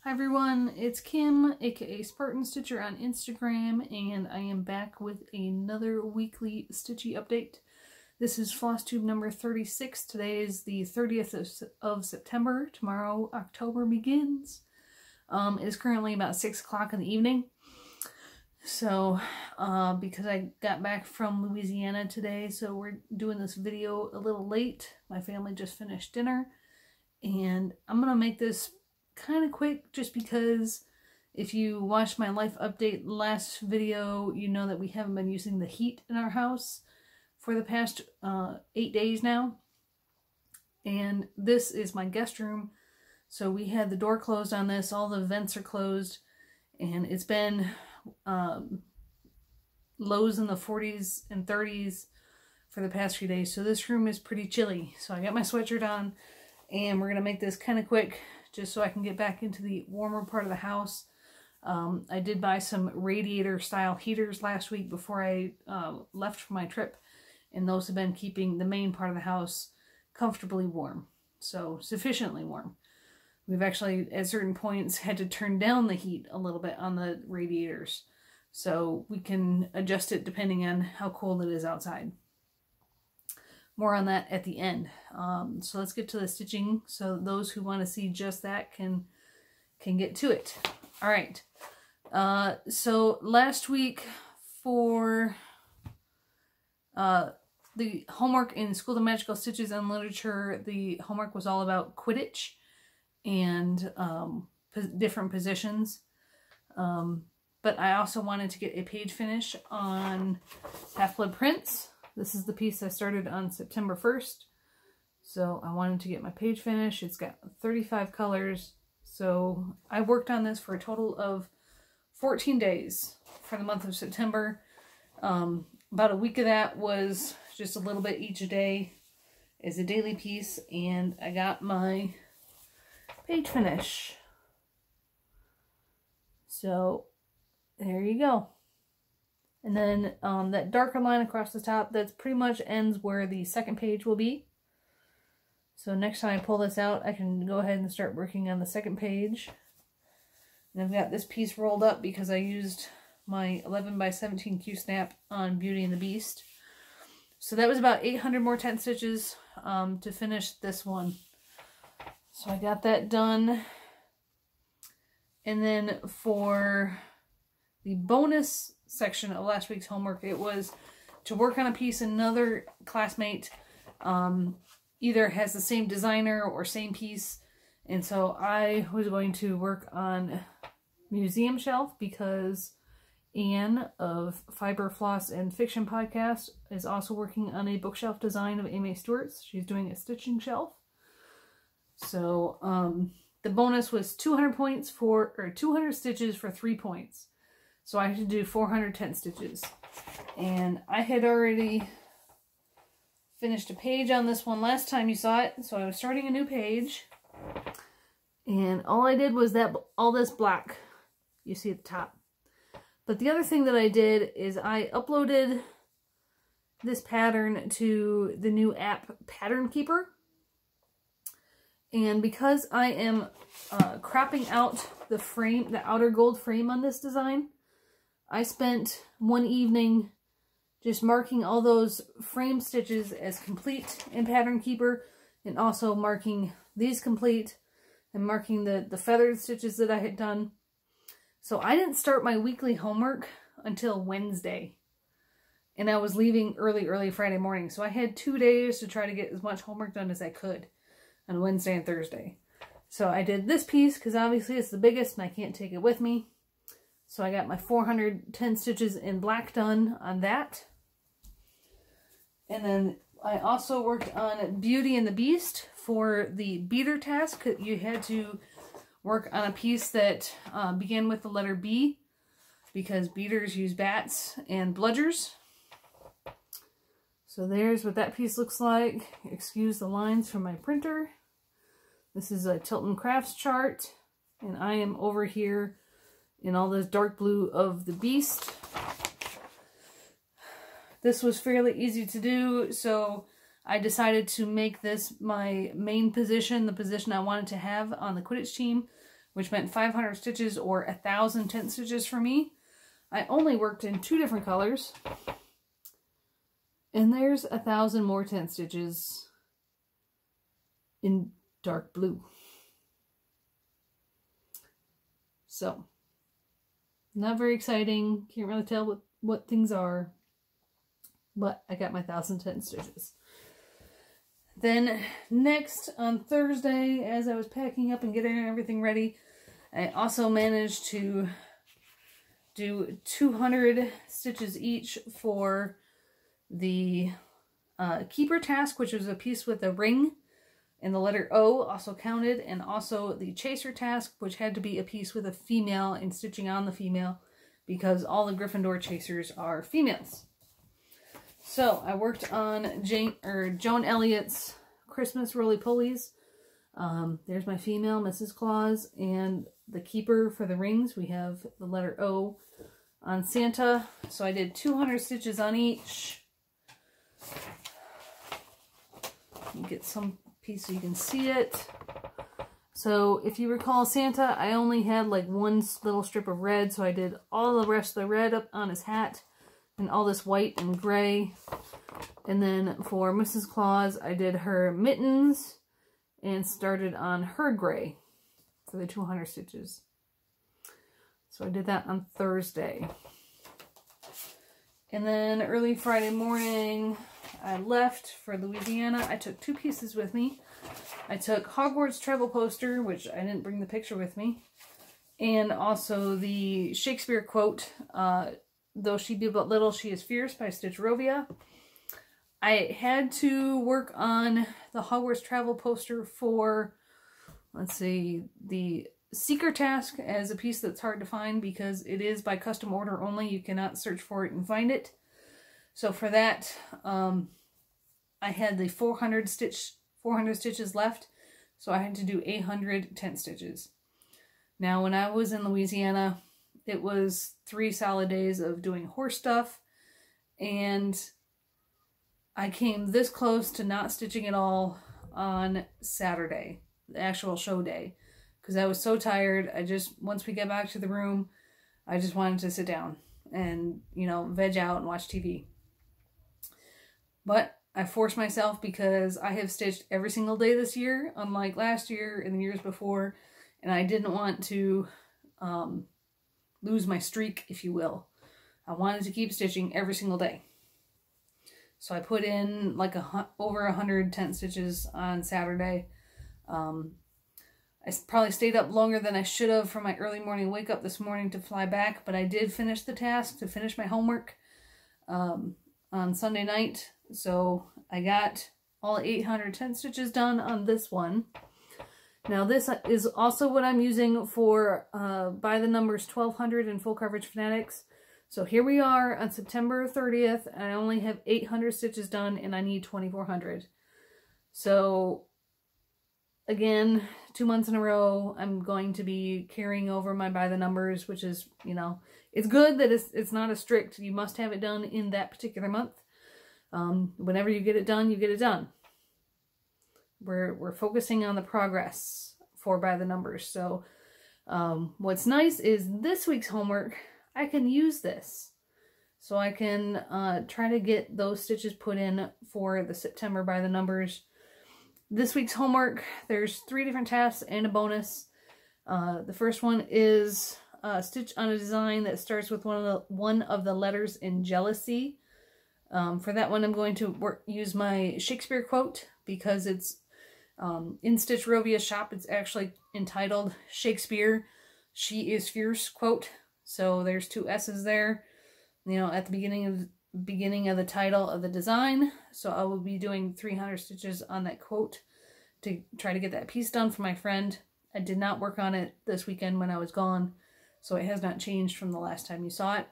Hi everyone, it's Kim, aka Spartan Stitcher on Instagram, and I am back with another weekly Stitchy update. This is Flosstube number 36. Today is the 30th of September. Tomorrow, October begins. It is currently about 6 o'clock in the evening. So, because I got back from Louisiana today, so we're doing this video a little late. My family just finished dinner, and I'm going to make this kind of quick just because if you watched my life update last video, you know that we haven't been using the heat in our house for the past 8 days now. And this is my guest room. So we had the door closed on this, all the vents are closed, and it's been lows in the 40s and 30s for the past few days. So this room is pretty chilly. So I got my sweatshirt on, and we're going to make this kind of quick just so I can get back into the warmer part of the house. I did buy some radiator style heaters last week before I left for my trip, and those have been keeping the main part of the house comfortably warm, so sufficiently warm. We've actually at certain points had to turn down the heat a little bit on the radiators so we can adjust it depending on how cold it is outside. More on that at the end. So let's get to the stitching so those who want to see just that can get to it. All right. So last week for the homework in School of Magical Stitches and Literature, the homework was all about Quidditch and different positions. But I also wanted to get a page finish on Half-Blood Prince. This is the piece I started on September 1st. So I wanted to get my page finish. It's got 35 colors. So I worked on this for a total of 14 days for the month of September. About a week of that was just a little bit each day as a daily piece. And I got my page finish. So there you go. And then that darker line across the top, that's pretty much ends where the second page will be. So next time I pull this out, I can go ahead and start working on the second page. And I've got this piece rolled up because I used my 11 by 17 Q-snap on Beauty and the Beast. So that was about 800 more 10 stitches to finish this one. So I got that done. And then for the bonus section of last week's homework, it was to work on a piece another classmate either has the same designer or same piece, and so I was going to work on Museum Shelf because Anne of Fiber, Floss, and Fiction podcast is also working on a bookshelf design of A.M. Stewart's. She's doing a stitching shelf. So the bonus was 200 points for, or 200 stitches for 3 points. So I had to do 410 stitches. And I had already finished a page on this one last time you saw it. So I was starting a new page. And all I did was all this black you see at the top. But the other thing that I did is I uploaded this pattern to the new app Pattern Keeper. And because I am cropping out the frame, the outer gold frame on this design, I spent one evening just marking all those frame stitches as complete in Pattern Keeper, and also marking these complete and marking the feathered stitches that I had done. So I didn't start my weekly homework until Wednesday, and I was leaving early Friday morning. So I had 2 days to try to get as much homework done as I could on Wednesday and Thursday. So I did this piece because obviously it's the biggest and I can't take it with me. So I got my 410 stitches in black done on that. And then I also worked on Beauty and the Beast for the beater task. You had to work on a piece that began with the letter B because beaters use bats and bludgers. So there's what that piece looks like. Excuse the lines from my printer. This is a Tilton Crafts chart, and I am over here in all this dark blue of the Beast. This was fairly easy to do, so I decided to make this my main position, the position I wanted to have on the Quidditch team, which meant 500 stitches or 1,000 tent stitches for me. I only worked in 2 different colors. And there's 1,000 more tent stitches in dark blue. So, not very exciting. Can't really tell what things are. But I got my 1,000 tent stitches. Then next on Thursday, as I was packing up and getting everything ready, I also managed to do 200 stitches each for the keeper task, which was a piece with a ring and the letter O also counted, and also the chaser task, which had to be a piece with a female and stitching on the female because all the Gryffindor chasers are females. So I worked on Joan Elliott's Christmas roly-polies. There's my female, Mrs. Claus, and the keeper for the rings. We have the letter O on Santa. So I did 200 stitches on each. Get some piece so you can see it. So if you recall Santa, I only had like one little strip of red, so I did all the rest of the red up on his hat and all this white and gray. And then for Mrs. Claus, I did her mittens and started on her gray for the 200 stitches. So I did that on Thursday. And then early Friday morning, I left for Louisiana. I took 2 pieces with me. I took Hogwarts travel poster, which I didn't bring the picture with me, and also the Shakespeare quote, though she be but little, she is fierce, by Stitch Rovia. I had to work on the Hogwarts travel poster for, let's see, the Seeker task as a piece that's hard to find because it is by custom order only. You cannot search for it and find it. So for that, I had the 400 stitches left, so I had to do 800 tent stitches. Now, when I was in Louisiana, it was 3 solid days of doing horse stuff, and I came this close to not stitching at all on Saturday, the actual show day, because I was so tired. Once we got back to the room, I just wanted to sit down and, you know, veg out and watch TV. But I forced myself because I have stitched every single day this year, unlike last year and the years before, and I didn't want to lose my streak, if you will. I wanted to keep stitching every single day. So I put in like over 100 tent stitches on Saturday. I probably stayed up longer than I should have for my early morning wake up this morning to fly back, but I did finish the task to finish my homework on Sunday night. So I got all 800 tent stitches done on this one. Now this is also what I'm using for By the Numbers 1200 and Full Coverage Fanatics. So here we are on September 30th, and I only have 800 stitches done, and I need 2,400. So again, 2 months in a row, I'm going to be carrying over my By the Numbers, which is, you know, it's good that it's not as strict. You must have it done in that particular month. Whenever you get it done, you get it done. We're focusing on the progress for By the Numbers. So what's nice is this week's homework, I can use this. So I can try to get those stitches put in for the September By the Numbers. This week's homework, there's 3 different tasks and a bonus. The first one is stitch on a design that starts with one of the letters in Jealousy. For that one, I'm going to use my Shakespeare quote because it's in Stitch Rovia's shop. It's actually entitled Shakespeare, She is Fierce quote. So there's 2 S's there, you know, at the beginning of the title of the design. So I will be doing 300 stitches on that quote to try to get that piece done for my friend. I did not work on it this weekend when I was gone, so it has not changed from the last time you saw it.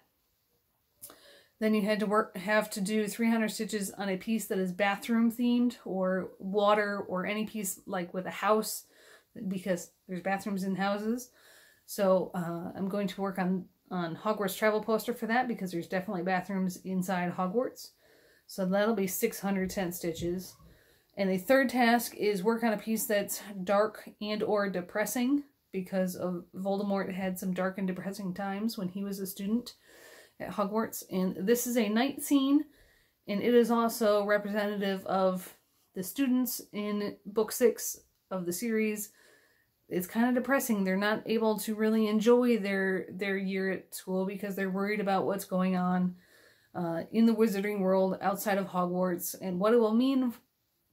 Then you have to do 300 stitches on a piece that is bathroom themed or water or any piece like with a house, because there's bathrooms in houses. So I'm going to work on Hogwarts travel poster for that because there's definitely bathrooms inside Hogwarts. So that'll be 600 tent stitches. And the third task is work on a piece that's dark and or depressing. because of Voldemort had some dark and depressing times when he was a student at Hogwarts. And this is a night scene, and it is also representative of the students in book 6 of the series. It's kind of depressing. They're not able to really enjoy their year at school because they're worried about what's going on in the wizarding world outside of Hogwarts and what it will mean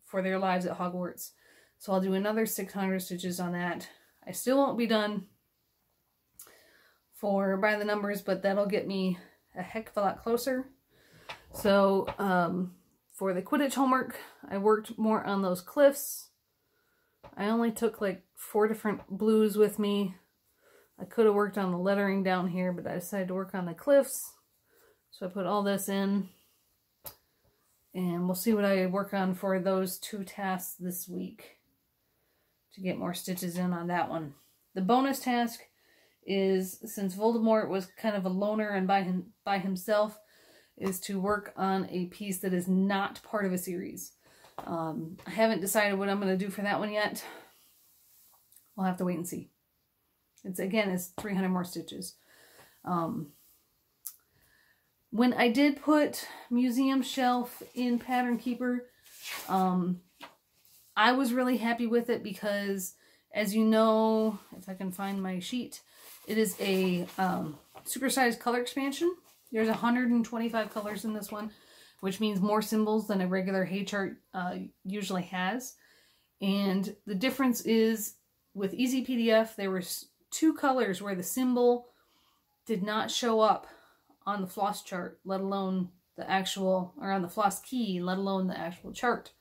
for their lives at Hogwarts. So I'll do another 600 stitches on that. I still won't be done for by the numbers, but that'll get me a heck of a lot closer. So for the Quidditch homework, I worked more on those cliffs. I only took like 4 different blues with me. I could have worked on the lettering down here, but I decided to work on the cliffs. So I put all this in. And we'll see what I work on for those 2 tasks this week to get more stitches in on that one. The bonus task is, since Voldemort was kind of a loner and by himself, is to work on a piece that is not part of a series. I haven't decided what I'm going to do for that one yet. We'll have to wait and see. It's 300 more stitches. When I did put Museum Shelf in Pattern Keeper, I was really happy with it because, as you know, if I can find my sheet, it is a supersized color expansion. There's 125 colors in this one, which means more symbols than a regular hay chart usually has. And the difference is, with Easy PDF, there were 2 colors where the symbol did not show up on the floss chart, let alone the actual, or on the floss key, let alone the actual chart.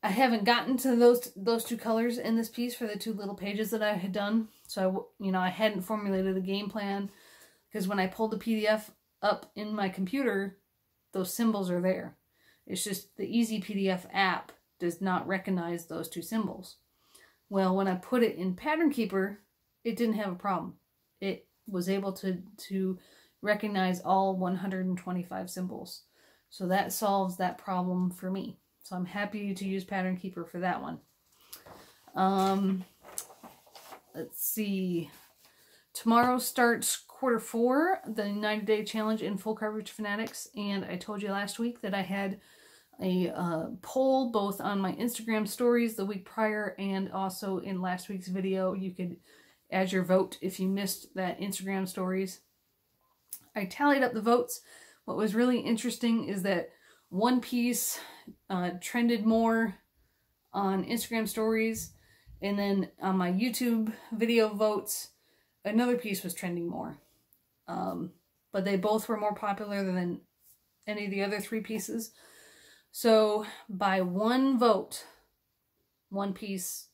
I haven't gotten to those 2 colors in this piece for the 2 little pages that I had done. So I hadn't formulated a game plan, because when I pulled the PDF up in my computer, those symbols are there. It's just the Easy PDF app does not recognize those 2 symbols. Well, when I put it in Pattern Keeper, it didn't have a problem. It was able to recognize all 125 symbols. So that solves that problem for me. So I'm happy to use Pattern Keeper for that one. Let's see. Tomorrow starts quarter 4, the 90-day challenge in Full Coverage Fanatics. And I told you last week that I had a poll both on my Instagram stories the week prior and also in last week's video. You could add your vote if you missed that Instagram stories. I tallied up the votes. What was really interesting is that one piece trended more on Instagram stories, and then on my YouTube video votes, another piece was trending more. But they both were more popular than any of the other 3 pieces. So by 1 vote, one piece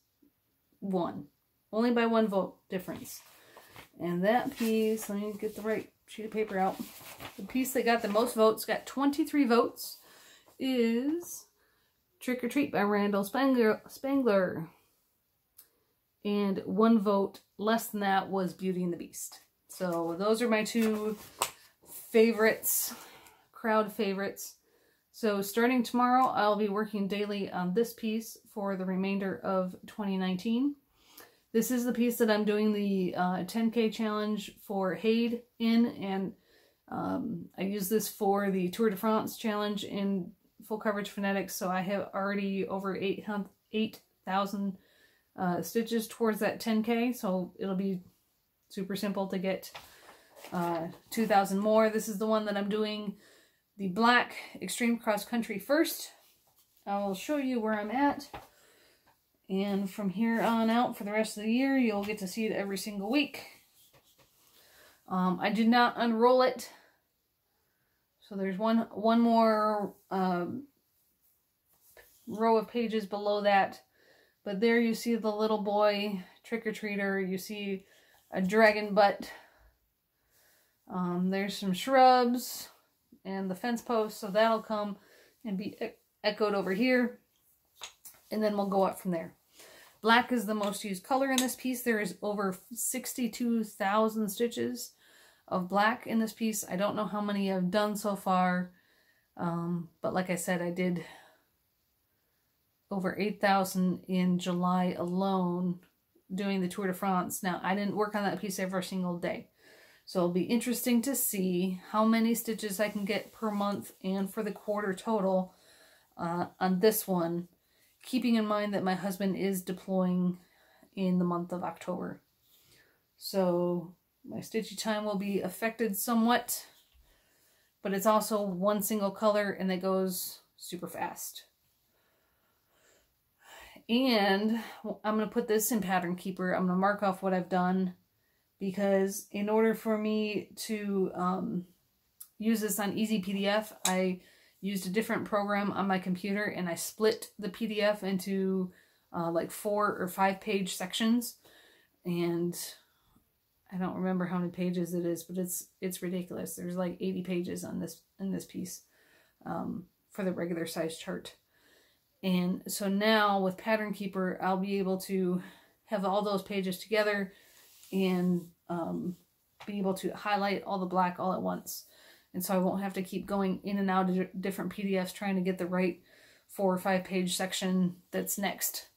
won. Only by 1 vote difference. And that piece, let me get the right sheet of paper out. The piece that got the most votes, got 23 votes, is Trick or Treat by Randall Spangler. And 1 vote less than that was Beauty and the Beast. So those are my 2 favorites, crowd favorites. So starting tomorrow, I'll be working daily on this piece for the remainder of 2019. This is the piece that I'm doing the 10K challenge for Haid in, and I use this for the Tour de France challenge in Full Coverage Fanatics, so I have already over 8,000 stitches towards that 10K, so it'll be super simple to get 2,000 more. This is the one that I'm doing the black Extreme Cross Country first. I'll show you where I'm at. And from here on out for the rest of the year, you'll get to see it every single week. I did not unroll it. So there's one more row of pages below that. But there you see the little boy trick-or-treater. You see a dragon butt. There's some shrubs and the fence post. So that'll come and be echoed over here. And then we'll go up from there. Black is the most used color in this piece. There is over 62,000 stitches of black in this piece. I don't know how many I've done so far. But like I said, I did over 8,000 in July alone doing the Tour de France. Now, I didn't work on that piece every single day. So it'll be interesting to see how many stitches I can get per month and for the quarter total on this one, keeping in mind that my husband is deploying in the month of October. So my stitchy time will be affected somewhat, but it's also one single color and that goes super fast. And I'm going to put this in Pattern Keeper. I'm going to mark off what I've done, because in order for me to use this on Easy PDF, I used a different program on my computer and I split the PDF into like 4 or 5 page sections. And I don't remember how many pages it is, but it's ridiculous. There's like 80 pages on this piece for the regular size chart. And so now with Pattern Keeper, I'll be able to have all those pages together and be able to highlight all the black all at once. And so I won't have to keep going in and out of different PDFs trying to get the right 4 or 5 page section that's next.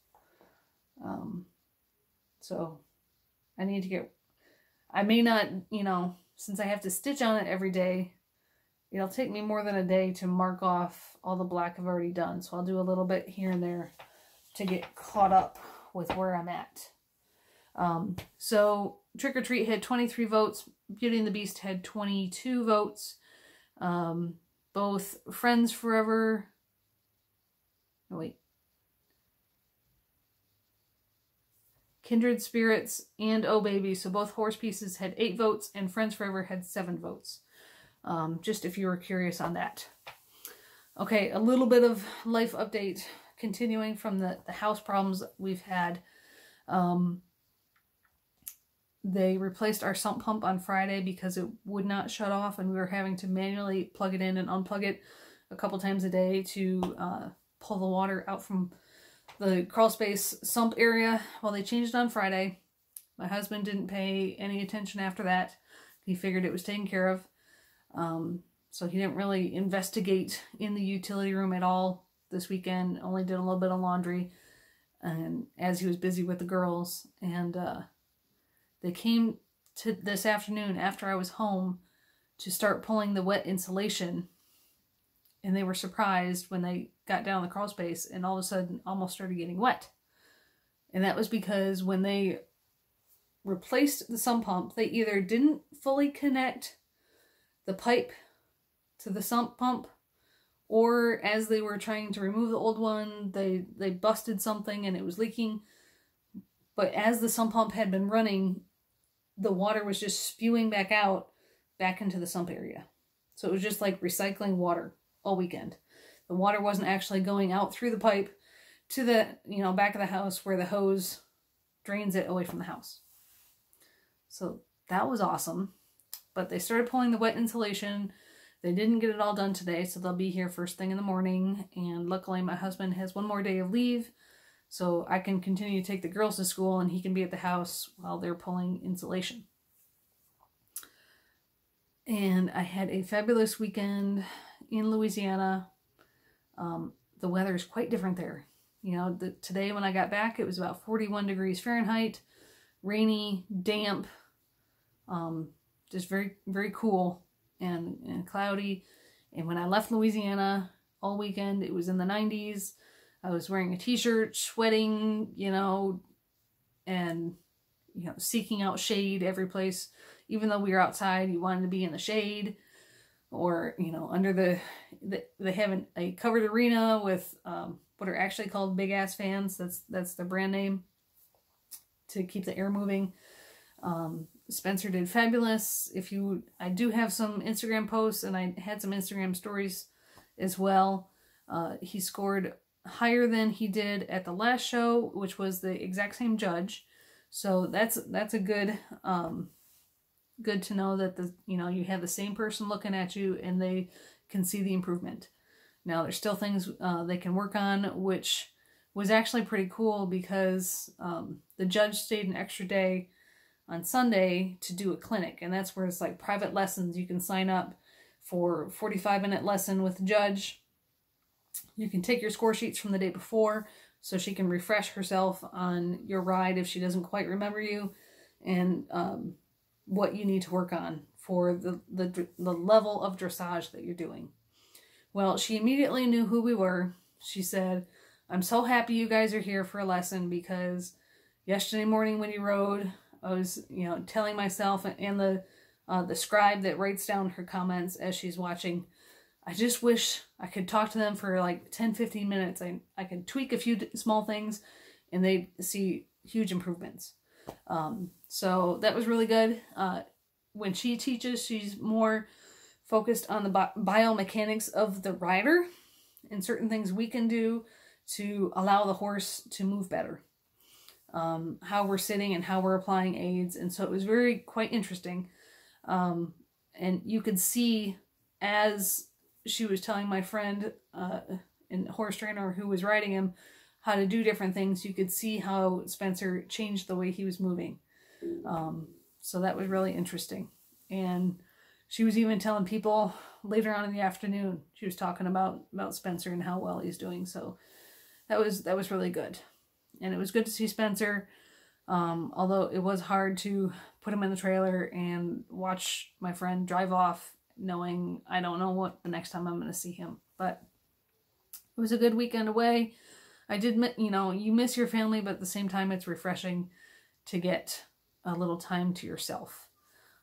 So I need to get, I may not, you know, since I have to stitch on it every day, it'll take me more than a day to mark off all the black I've already done. So I'll do a little bit here and there to get caught up with where I'm at. So Trick or Treat had 23 votes. Beauty and the Beast had 22 votes. Both Friends Forever, oh wait, Kindred Spirits and Oh Baby, so both horse pieces had 8 votes and Friends Forever had 7 votes. Just if you were curious on that. Okay, a little bit of life update continuing from the house problems we've had. They replaced our sump pump on Friday because it would not shut off, and we were having to manually plug it in and unplug it a couple times a day to pull the water out from the crawl space sump area. Well, they changed it on Friday. My husband didn't pay any attention after that. He figured it was taken care of. So he didn't really investigate in the utility room at all this weekend. Only did a little bit of laundry, and as he was busy with the girls. And they came to this afternoon after I was home to start pulling the wet insulation, and they were surprised when they got down the crawl space and all of a sudden almost started getting wet. And that was because when they replaced the sump pump, they either didn't fully connect the pipe to the sump pump, or as they were trying to remove the old one, they busted something and it was leaking. But as the sump pump had been running, the water was just spewing back out, back into the sump area. So it was just like recycling water all weekend. The water wasn't actually going out through the pipe to the, you know, back of the house where the hose drains it away from the house. So that was awesome. But they started pulling the wet insulation. They didn't get it all done today, so they'll be here first thing in the morning. And luckily my husband has one more day of leave, so I can continue to take the girls to school and he can be at the house while they're pulling insulation. And I had a fabulous weekend in Louisiana. The weather is quite different there. You know, today when I got back, it was about 41 degrees Fahrenheit, rainy, damp, just very, very cool and cloudy. And when I left Louisiana all weekend, it was in the 90s. I was wearing a t-shirt, sweating, you know, and, you know, seeking out shade every place. Even though we were outside, you wanted to be in the shade or, you know, under they have a covered arena with what are actually called big ass fans. That's the brand name to keep the air moving. Spencer did fabulous. I do have some Instagram posts and I had some Instagram stories as well. He scored higher than he did at the last show, which was the exact same judge. So that's a good good to know that you have the same person looking at you and they can see the improvement. Now there's still things they can work on, which was actually pretty cool because the judge stayed an extra day on Sunday to do a clinic, and that's where it's like private lessons. You can sign up for a 45-minute lesson with the judge. You can take your score sheets from the day before, so she can refresh herself on your ride if she doesn't quite remember you, and what you need to work on for the level of dressage that you're doing. Well, she immediately knew who we were. She said, "I'm so happy you guys are here for a lesson, because yesterday morning when you rode, I was, telling myself and the scribe that writes down her comments as she's watching, I just wish I could talk to them for like 10-15 minutes. I could tweak a few small things and they'd see huge improvements." So that was really good. When she teaches, she's more focused on the biomechanics of the rider and certain things we can do to allow the horse to move better. How we're sitting and how we're applying aids. And so it was quite interesting. And you could see, as she was telling my friend and horse trainer who was riding him how to do different things, you could see how Spencer changed the way he was moving. So that was really interesting. And she was even telling people later on in the afternoon, she was talking about Spencer and how well he's doing. So that was really good. And it was good to see Spencer, although it was hard to put him in the trailer and watch my friend drive off, knowing I don't know what the next time I'm going to see him. But it was a good weekend away. I did, you miss your family, but at the same time, it's refreshing to get a little time to yourself.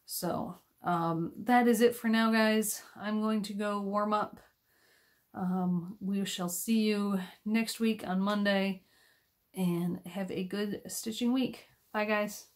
So that is it for now, guys. I'm going to go warm up. We shall see you next week on Monday, and have a good stitching week. Bye, guys.